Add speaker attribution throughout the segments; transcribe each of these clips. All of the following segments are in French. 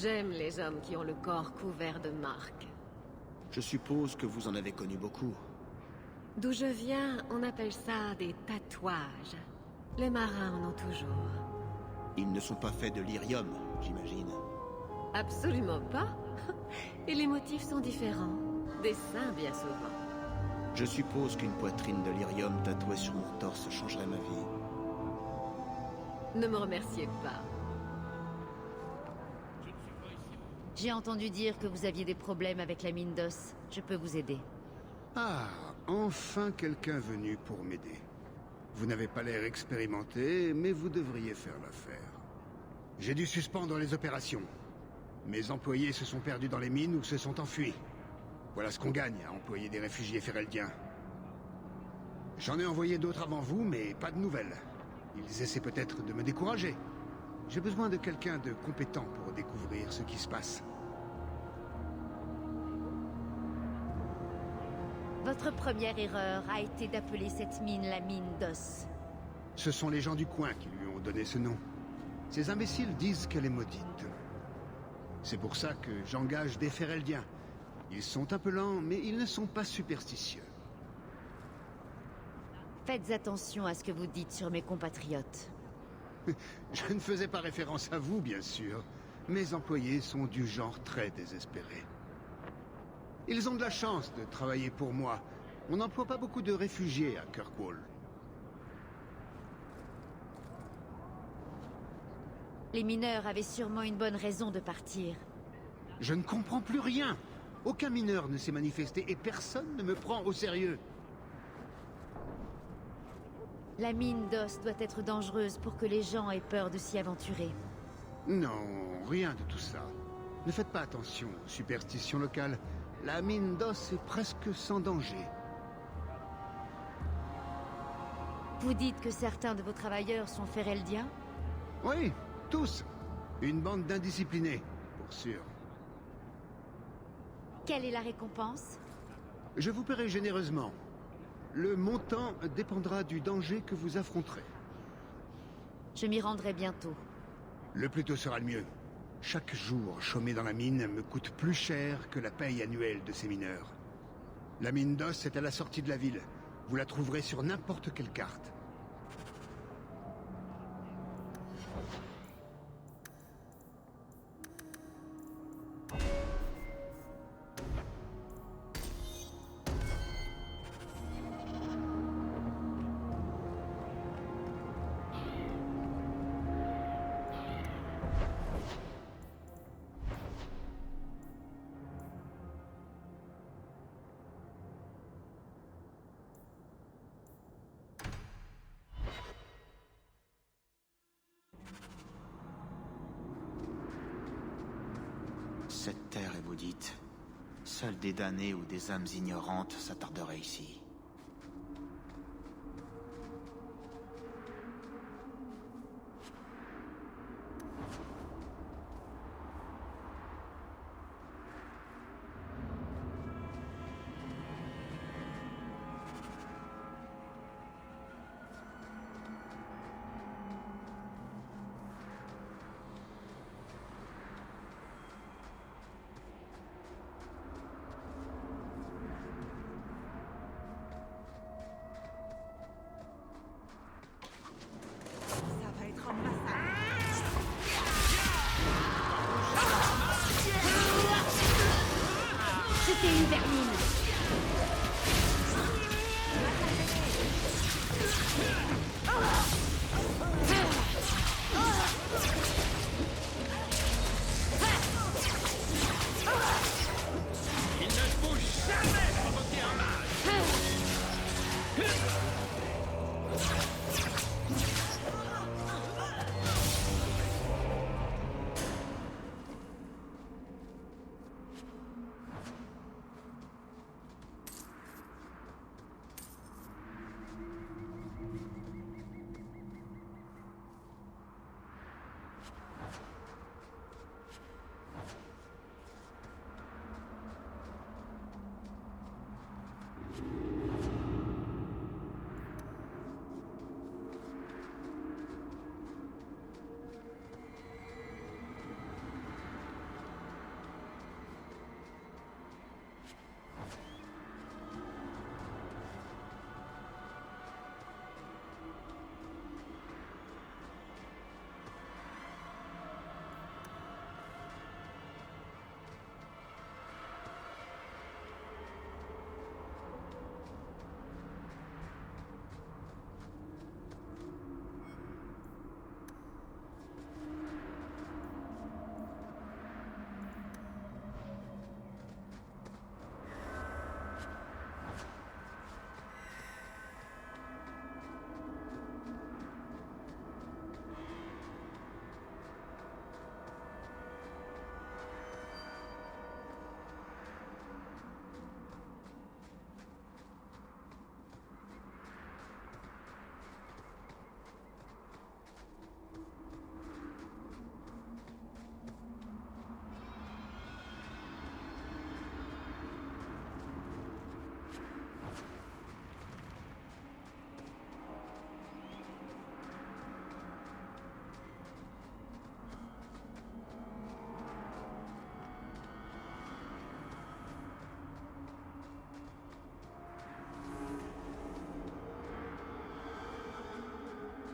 Speaker 1: J'aime les hommes qui ont le corps couvert de marques.
Speaker 2: Je suppose que vous en avez connu beaucoup.
Speaker 1: D'où je viens, on appelle ça des tatouages. Les marins en ont toujours.
Speaker 2: Ils ne sont pas faits de lyrium, j'imagine.
Speaker 1: Absolument pas. Et les motifs sont différents. Des seins, bien souvent.
Speaker 2: Je suppose qu'une poitrine de lyrium tatouée sur mon torse changerait ma vie.
Speaker 1: Ne me remerciez pas.
Speaker 3: J'ai entendu dire que vous aviez des problèmes avec la mine d'os. Je peux vous aider.
Speaker 4: Ah, enfin quelqu'un venu pour m'aider. Vous n'avez pas l'air expérimenté, mais vous devriez faire l'affaire. J'ai dû suspendre les opérations. Mes employés se sont perdus dans les mines ou se sont enfuis. Voilà ce qu'on gagne à employer des réfugiés fereldiens. J'en ai envoyé d'autres avant vous, mais pas de nouvelles. Ils essaient peut-être de me décourager. J'ai besoin de quelqu'un de compétent pour découvrir ce qui se passe.
Speaker 3: Votre première erreur a été d'appeler cette mine la mine d'os.
Speaker 4: Ce sont les gens du coin qui lui ont donné ce nom. Ces imbéciles disent qu'elle est maudite. C'est pour ça que j'engage des Fereldiens. Ils sont un peu lents, mais ils ne sont pas superstitieux.
Speaker 3: Faites attention à ce que vous dites sur mes compatriotes.
Speaker 4: Je ne faisais pas référence à vous, bien sûr. Mes employés sont du genre très désespéré. Ils ont de la chance de travailler pour moi. On n'emploie pas beaucoup de réfugiés à Kirkwall.
Speaker 3: Les mineurs avaient sûrement une bonne raison de partir.
Speaker 4: Je ne comprends plus rien. Aucun mineur ne s'est manifesté et personne ne me prend au sérieux.
Speaker 3: La mine d'os doit être dangereuse pour que les gens aient peur de s'y aventurer.
Speaker 4: Non, rien de tout ça. Ne faites pas attention aux superstitions locales. La mine d'os est presque sans danger.
Speaker 3: Vous dites que certains de vos travailleurs sont Fereldiens?
Speaker 4: Oui, tous. Une bande d'indisciplinés, pour sûr.
Speaker 3: Quelle est la récompense?
Speaker 4: Je vous paierai généreusement. Le montant dépendra du danger que vous affronterez.
Speaker 3: Je m'y rendrai bientôt.
Speaker 4: Le plus tôt sera le mieux. Chaque jour chômé dans la mine me coûte plus cher que la paye annuelle de ces mineurs. La mine d'os est à la sortie de la ville. Vous la trouverez sur n'importe quelle carte.
Speaker 2: Cette terre est maudite. Seuls des damnés ou des âmes ignorantes s'attarderaient ici.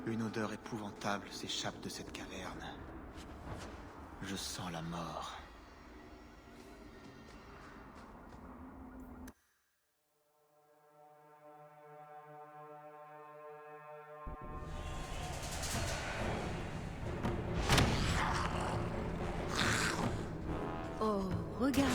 Speaker 2: Une odeur épouvantable s'échappe de cette caverne. Je sens la mort.
Speaker 1: Oh, regardez.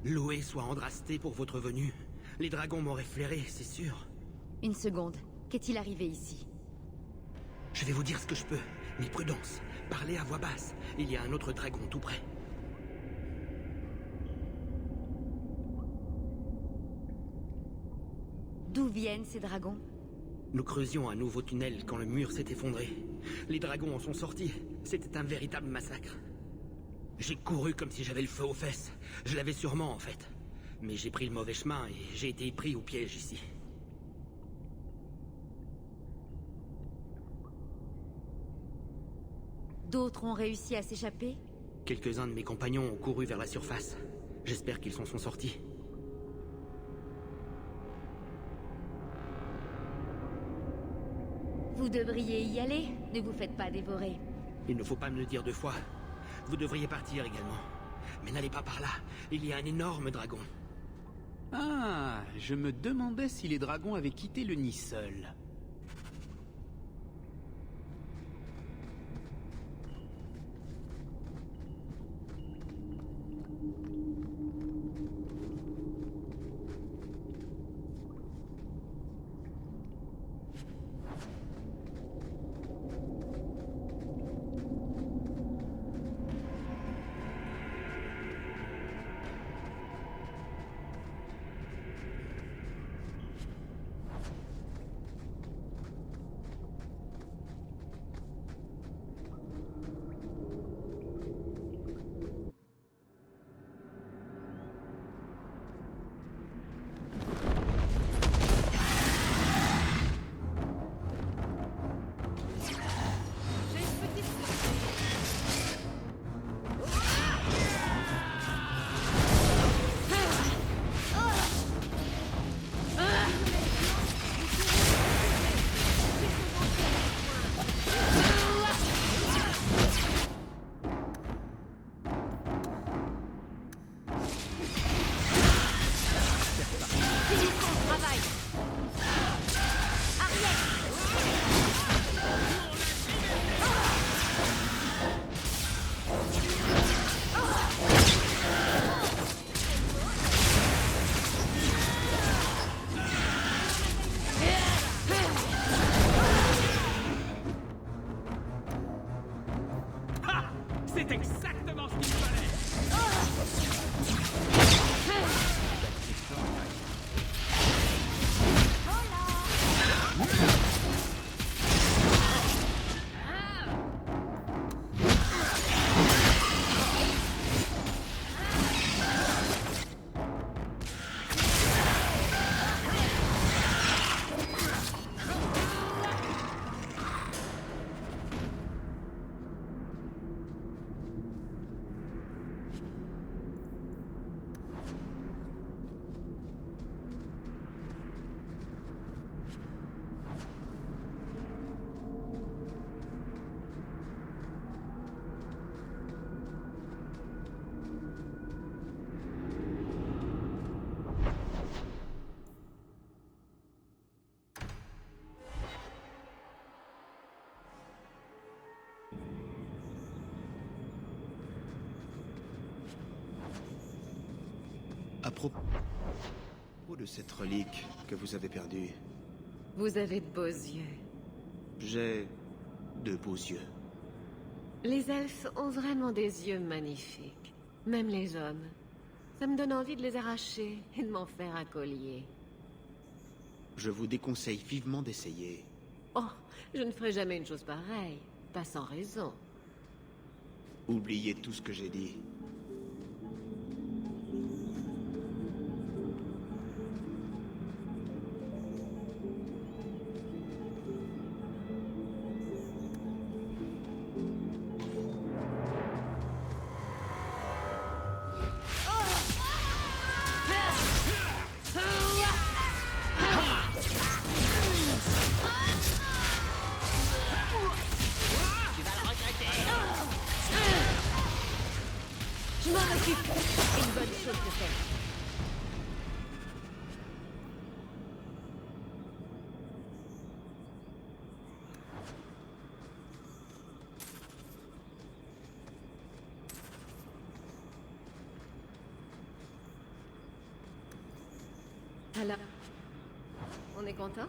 Speaker 5: Loué soit Andrasté pour votre venue. Les dragons m'auraient flairé, c'est sûr.
Speaker 3: Une seconde. Qu'est-il arrivé ici?
Speaker 5: Je vais vous dire ce que je peux, mais prudence. Parlez à voix basse. Il y a un autre dragon tout près.
Speaker 3: D'où viennent ces dragons?
Speaker 5: Nous creusions un nouveau tunnel quand le mur s'est effondré. Les dragons en sont sortis. C'était un véritable massacre. J'ai couru comme si j'avais le feu aux fesses. Je l'avais sûrement, en fait. Mais j'ai pris le mauvais chemin et j'ai été pris au piège ici.
Speaker 3: D'autres ont réussi à s'échapper?
Speaker 5: Quelques-uns de mes compagnons ont couru vers la surface. J'espère qu'ils s'en sont sortis.
Speaker 3: Vous devriez y aller, ne vous faites pas dévorer.
Speaker 5: Il ne faut pas me le dire deux fois. Vous devriez partir également. Mais n'allez pas par là. Il y a un énorme dragon.
Speaker 6: Ah, je me demandais si les dragons avaient quitté le nid seuls.
Speaker 5: C'est exactement ce qu'il fallait.
Speaker 2: À propos de cette relique que vous avez perdue,
Speaker 1: Vous avez de beaux yeux.
Speaker 2: j'ai de beaux yeux.
Speaker 1: Les elfes ont vraiment des yeux magnifiques. Même les hommes. Ça me donne envie de les arracher et de m'en faire un collier.
Speaker 2: Je vous déconseille vivement d'essayer.
Speaker 1: Oh, je ne ferai jamais une chose pareille. Pas sans raison.
Speaker 2: Oubliez tout ce que j'ai dit.
Speaker 1: Je m'en occupe. C'est une bonne chose de faire. Alors, on est content?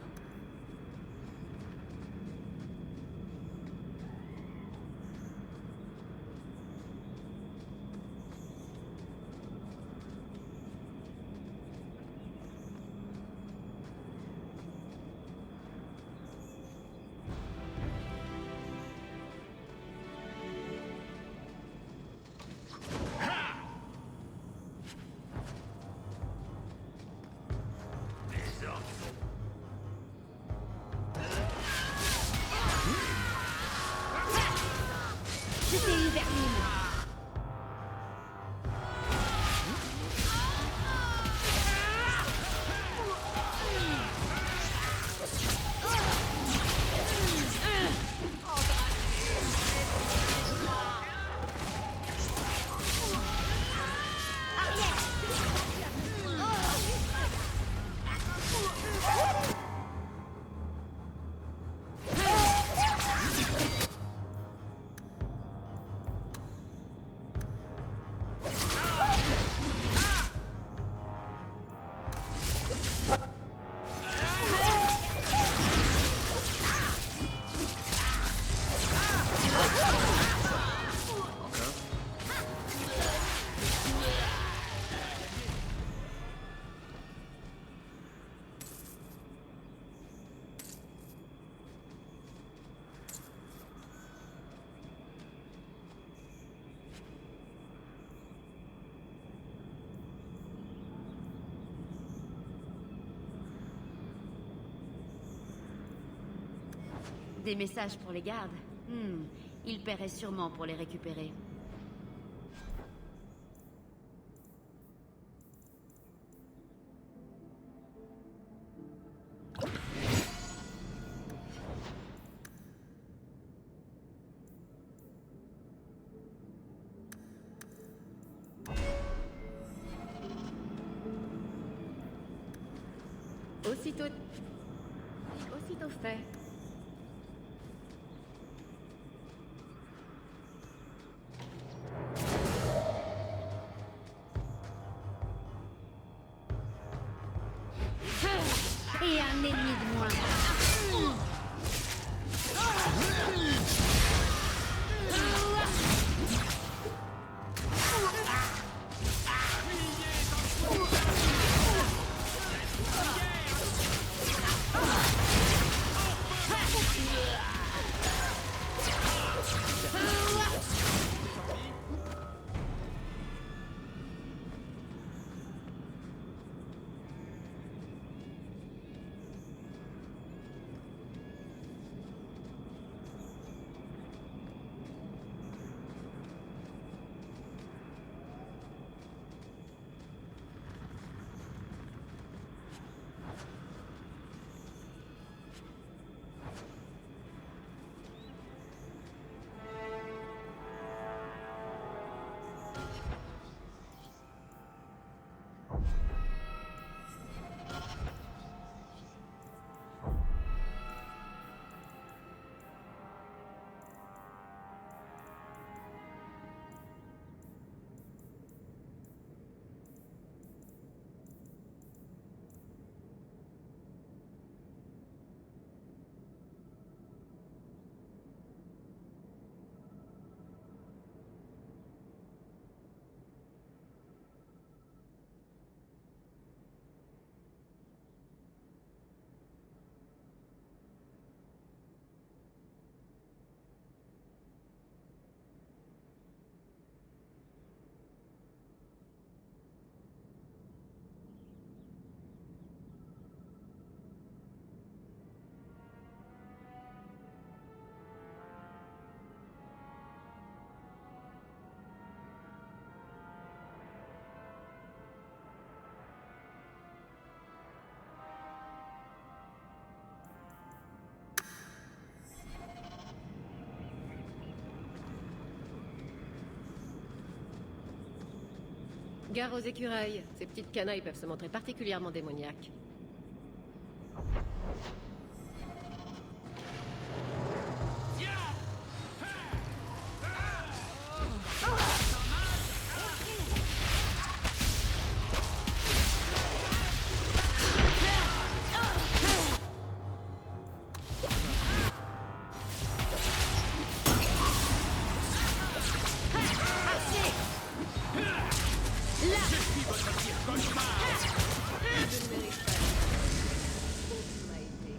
Speaker 3: Des messages pour les gardes. Ils paieraient sûrement pour les récupérer.
Speaker 1: Aussitôt fait.
Speaker 3: Et un ennemi de moins.
Speaker 1: Gare aux écureuils. Ces petites canailles peuvent se montrer particulièrement démoniaques. Je ne mérite pas. Tu m'as aidé.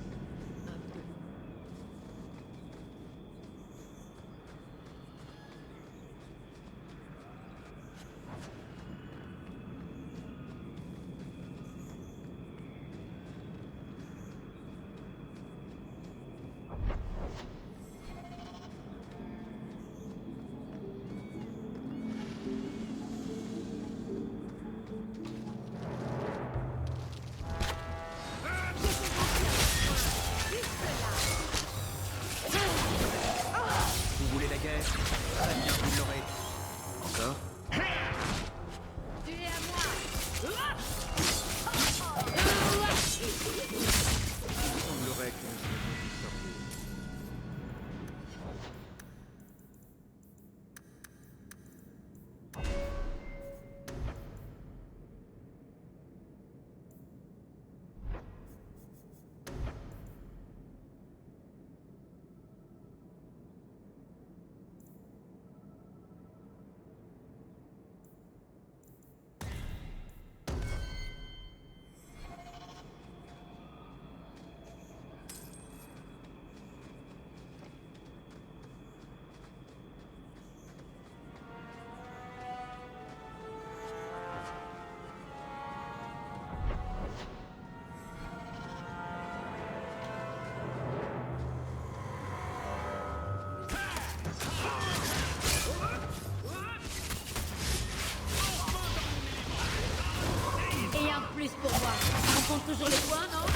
Speaker 3: plus pour moi. On compte toujours les points, non?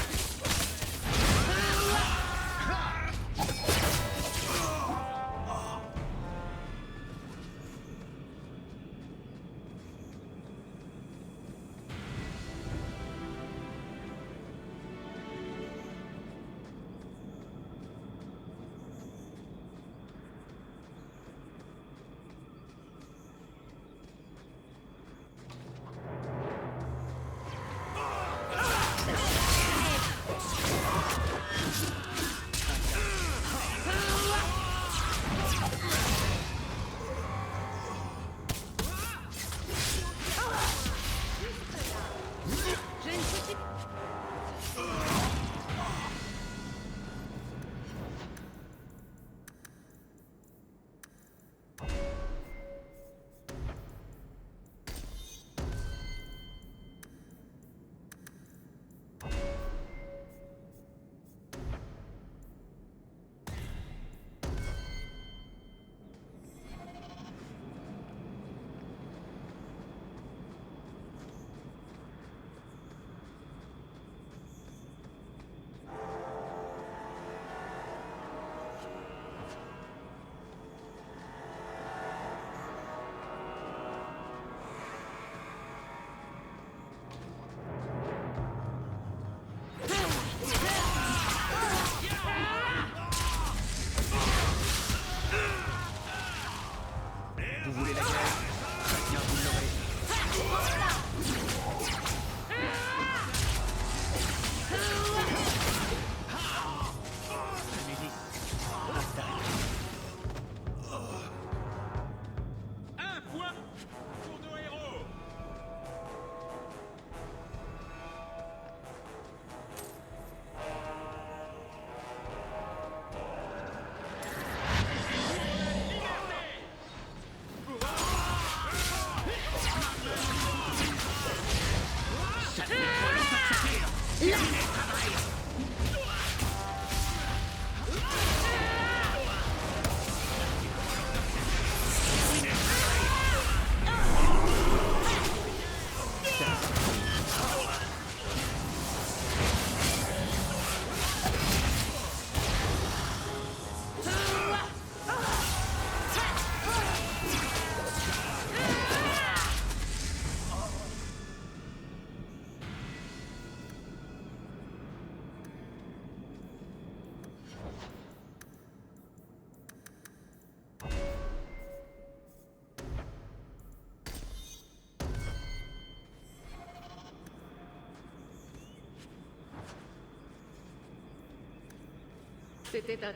Speaker 1: C'était un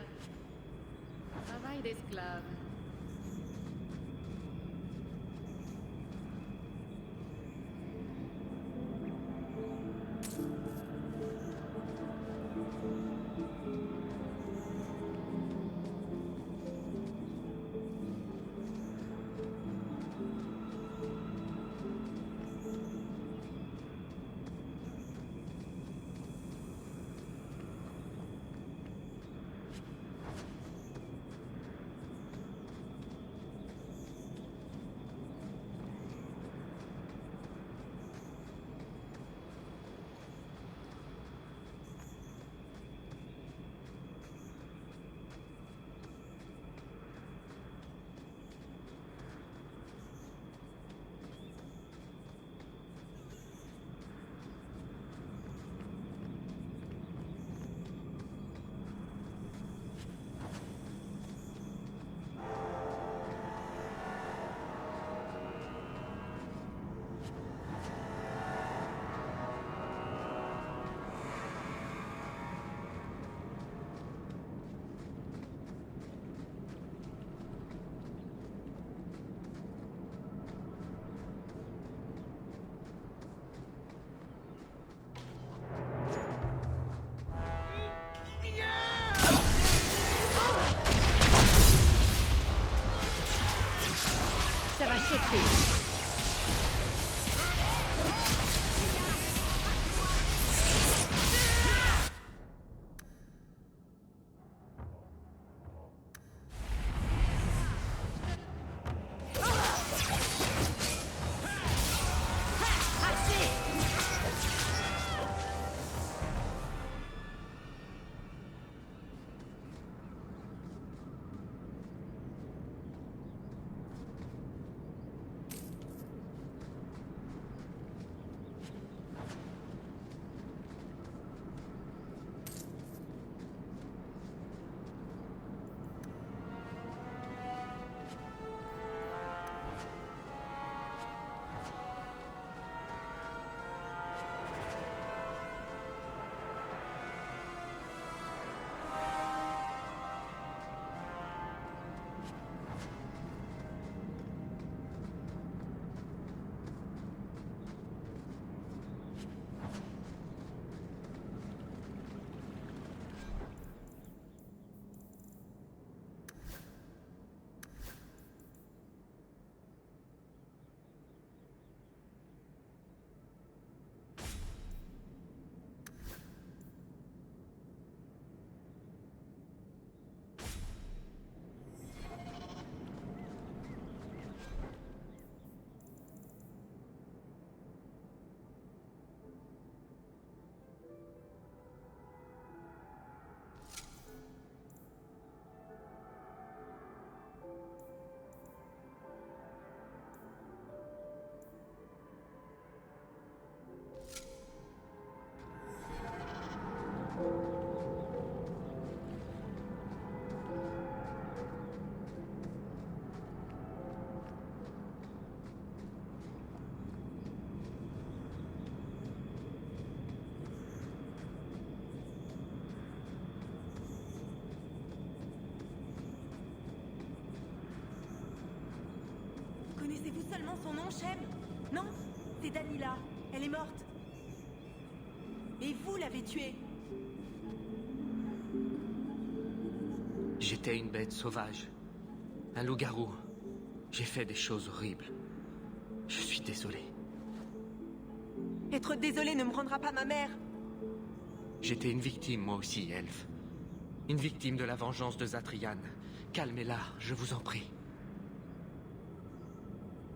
Speaker 1: travail d'esclave.
Speaker 7: Shem? Non, c'est Danila. Elle est morte. Et vous l'avez tuée.
Speaker 5: J'étais une bête sauvage. Un loup-garou. J'ai fait des choses horribles. Je suis désolé.
Speaker 7: Être désolé ne me rendra pas ma mère.
Speaker 5: J'étais une victime, moi aussi, Elfe. Une victime de la vengeance de Zatrian. Calmez-la, je vous en prie.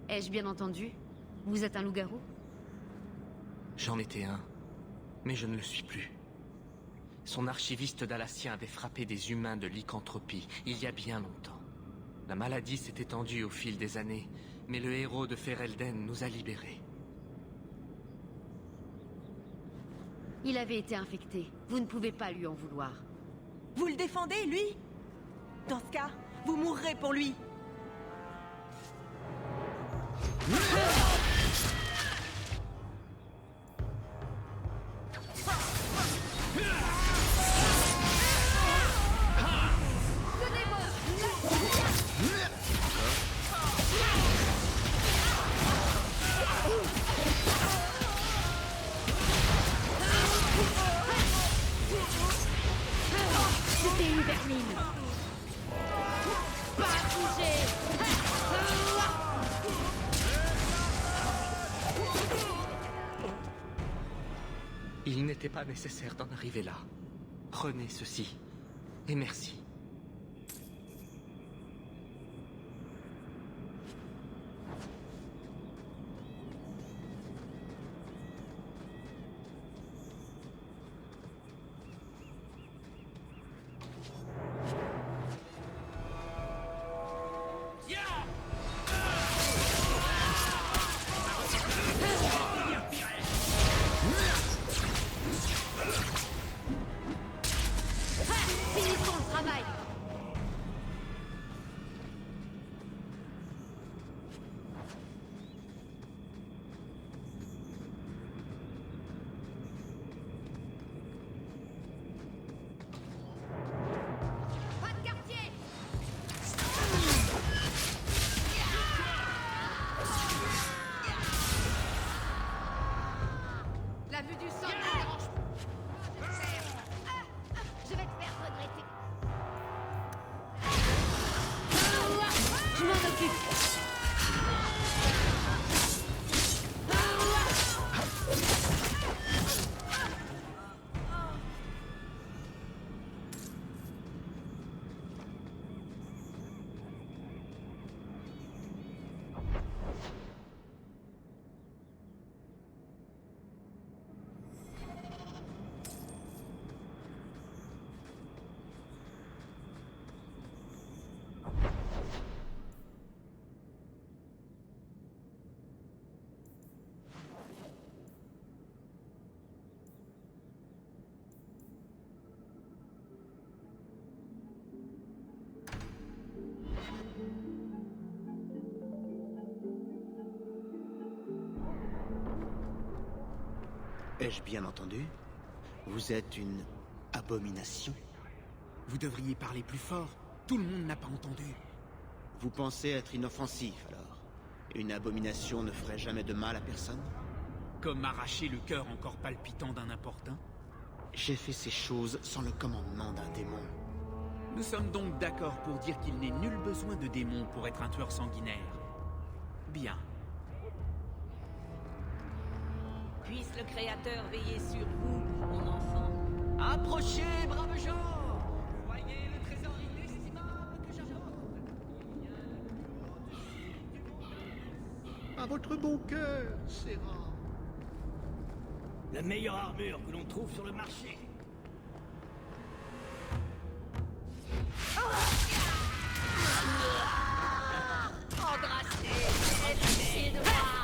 Speaker 3: Ai-je bien entendu? Vous êtes un loup-garou?
Speaker 5: J'en étais un, mais je ne le suis plus. Son archiviste dalassien avait frappé des humains de lycanthropie il y a bien longtemps. La maladie s'est étendue au fil des années, mais le héros de Ferelden nous a libérés.
Speaker 3: Il avait été infecté. Vous ne pouvez pas lui en vouloir.
Speaker 7: Vous le défendez, lui? Dans ce cas, vous mourrez pour lui.
Speaker 3: C'était une vermine. Pas bouger.
Speaker 5: Il n'était pas nécessaire d'en arriver là. Prenez ceci, et merci.
Speaker 3: Finissons le travail. Pas de quartier. La vue du sang me dérange. Je vais te faire regretter. Je m'en occupe.
Speaker 2: Ai-je bien entendu? Vous êtes une abomination?
Speaker 6: Vous devriez parler plus fort. Tout le monde n'a pas entendu.
Speaker 2: Vous pensez être inoffensif, alors? Une abomination ne ferait jamais de mal à personne?
Speaker 6: Comme arracher le cœur encore palpitant d'un importun.
Speaker 2: J'ai fait ces choses sans le commandement d'un démon.
Speaker 6: Nous sommes donc d'accord pour dire qu'il n'est nul besoin de démons pour être un tueur sanguinaire. Bien.
Speaker 7: Puisse le Créateur veiller sur vous, mon enfant. Approchez, braves gens! Voyez le trésor inestimable que j'apporte.
Speaker 8: À votre bon cœur, Serra.
Speaker 9: La meilleure armure que l'on trouve sur le marché.
Speaker 7: Embrassez, les noirs!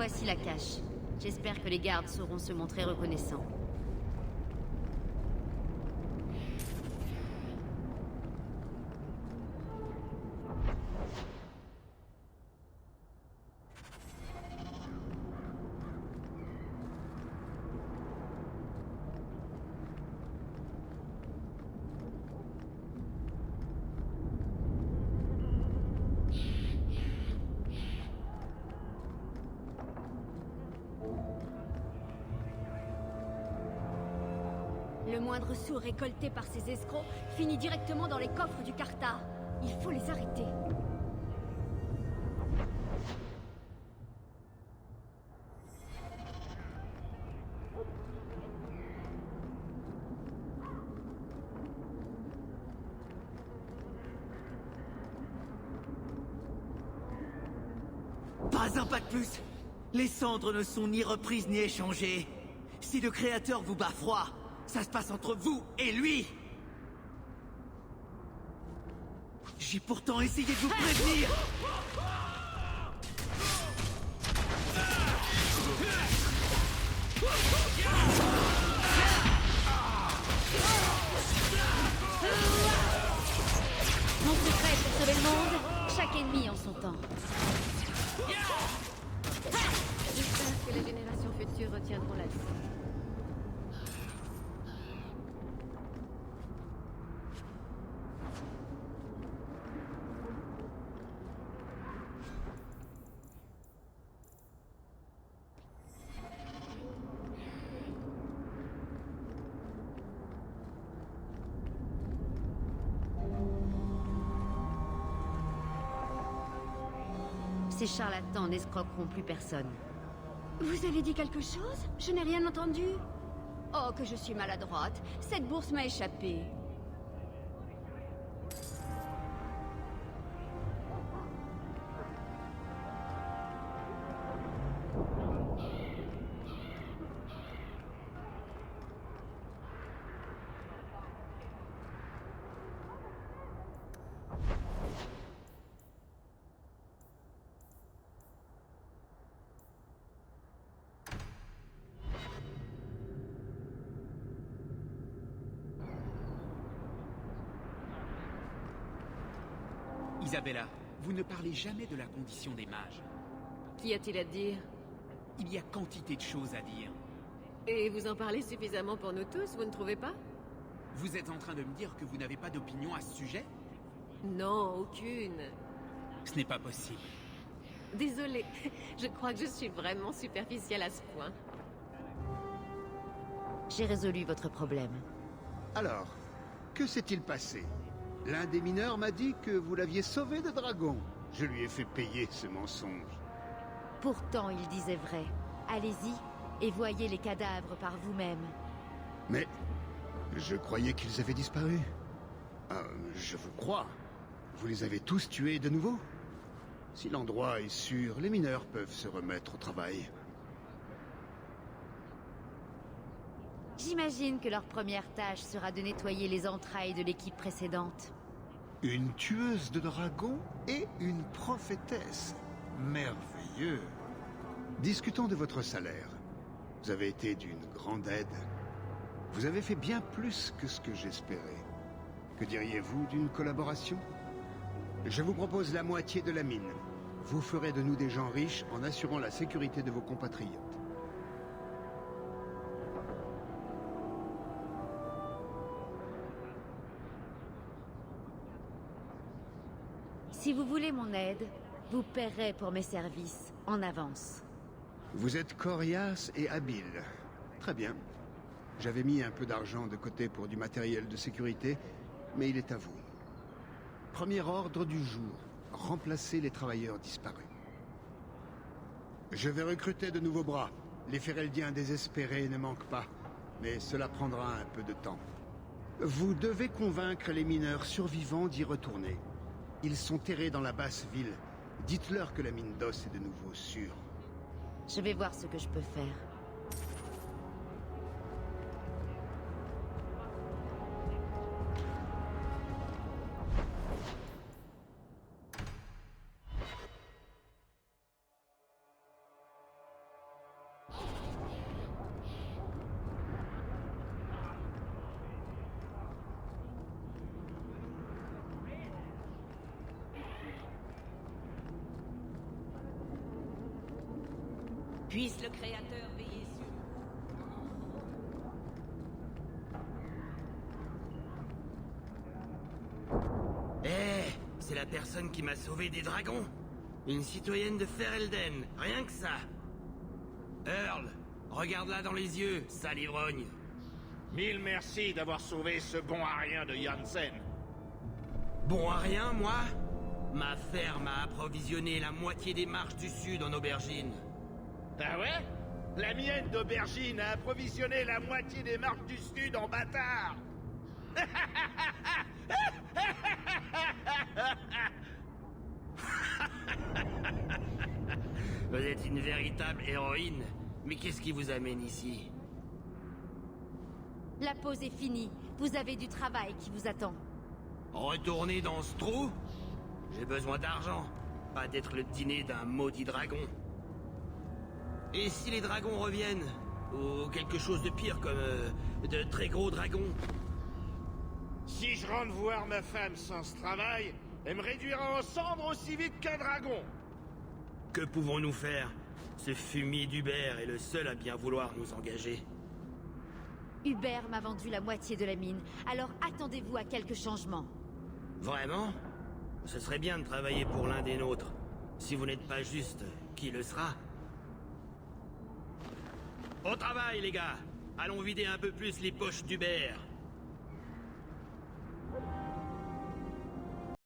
Speaker 3: Voici la cache. J'espère que les gardes sauront se montrer reconnaissants.
Speaker 10: Le moindre sou récolté par ces escrocs finit directement dans les coffres du Carta. Il faut les arrêter.
Speaker 7: Pas un pas de plus. Les cendres ne sont ni reprises ni échangées. Si le Créateur vous bat froid, ça se passe entre vous et lui. J'ai pourtant essayé de vous prévenir.
Speaker 10: Mon secret pour sauver le monde, chaque ennemi en son temps.
Speaker 1: J'espère que les générations futures retiendront la leçon.
Speaker 3: Ces charlatans n'escroqueront plus personne.
Speaker 10: Vous avez dit quelque chose? Je n'ai rien entendu. Oh, que je suis maladroite. Cette bourse m'a échappé.
Speaker 6: Isabella, vous ne parlez jamais de la condition des mages.
Speaker 1: Qu'y a-t-il à dire?
Speaker 6: Il y a quantité de choses à dire.
Speaker 1: Et vous en parlez suffisamment pour nous tous, vous ne trouvez pas?
Speaker 6: Vous êtes en train de me dire que vous n'avez pas d'opinion à ce sujet?
Speaker 1: Non, aucune.
Speaker 6: Ce n'est pas possible.
Speaker 1: Désolée, je crois que je suis vraiment superficielle à ce point.
Speaker 3: J'ai résolu votre problème.
Speaker 4: Alors, que s'est-il passé? L'un des mineurs m'a dit que vous l'aviez sauvé de dragon. Je lui ai fait payer ce mensonge.
Speaker 3: Pourtant, il disait vrai. Allez-y et voyez les cadavres par vous-même.
Speaker 4: Mais je croyais qu'ils avaient disparu. Je vous crois. Vous les avez tous tués de nouveau? Si l'endroit est sûr, les mineurs peuvent se remettre au travail.
Speaker 3: J'imagine que leur première tâche sera de nettoyer les entrailles de l'équipe précédente.
Speaker 4: Une tueuse de dragons et une prophétesse. Merveilleux. Discutons de votre salaire. Vous avez été d'une grande aide. Vous avez fait bien plus que ce que j'espérais. Que diriez-vous d'une collaboration? Je vous propose la moitié de la mine. Vous ferez de nous des gens riches en assurant la sécurité de vos compatriotes.
Speaker 3: Si vous voulez mon aide, vous paierez pour mes services en avance.
Speaker 4: Vous êtes coriace et habile. Très bien. J'avais mis un peu d'argent de côté pour du matériel de sécurité, mais il est à vous. Premier ordre du jour, remplacer les travailleurs disparus. Je vais recruter de nouveaux bras. Les Fereldiens désespérés ne manquent pas, mais cela prendra un peu de temps. Vous devez convaincre les mineurs survivants d'y retourner. Ils sont terrés dans la basse ville. Dites-leur que la mine d'os est de nouveau sûre.
Speaker 3: Je vais voir ce que je peux faire.
Speaker 7: Puisse le Créateur veiller sur vous.
Speaker 5: Eh, c'est la personne qui m'a sauvé des dragons. Une citoyenne de Ferelden, rien que ça. Earl, regarde-la dans les yeux, sale ivrogne.
Speaker 11: Mille merci d'avoir sauvé ce bon à rien de Jansen.
Speaker 5: Bon à rien, moi? Ma ferme a approvisionné la moitié des marches du sud en aubergines.
Speaker 11: Ah ouais? La mienne d'aubergine a approvisionné la moitié des marches du sud en bâtard.
Speaker 5: Vous êtes une véritable héroïne. Mais qu'est-ce qui vous amène ici?
Speaker 3: La pause est finie. Vous avez du travail qui vous attend.
Speaker 5: Retourner dans ce trou? J'ai besoin d'argent, pas d'être le dîner d'un maudit dragon. Et si les dragons reviennent? Ou quelque chose de pire comme de très gros dragons?
Speaker 11: Si je rentre voir ma femme sans ce travail, elle me réduira en cendres aussi vite qu'un dragon.
Speaker 5: Que pouvons-nous faire? Ce fumier d'Hubert est le seul à bien vouloir nous engager.
Speaker 3: Hubert m'a vendu la moitié de la mine, alors attendez-vous à quelques changements.
Speaker 5: Vraiment? Ce serait bien de travailler pour l'un des nôtres. Si vous n'êtes pas juste, qui le sera? Au travail, les gars! Allons vider un peu plus les poches d'Hubert.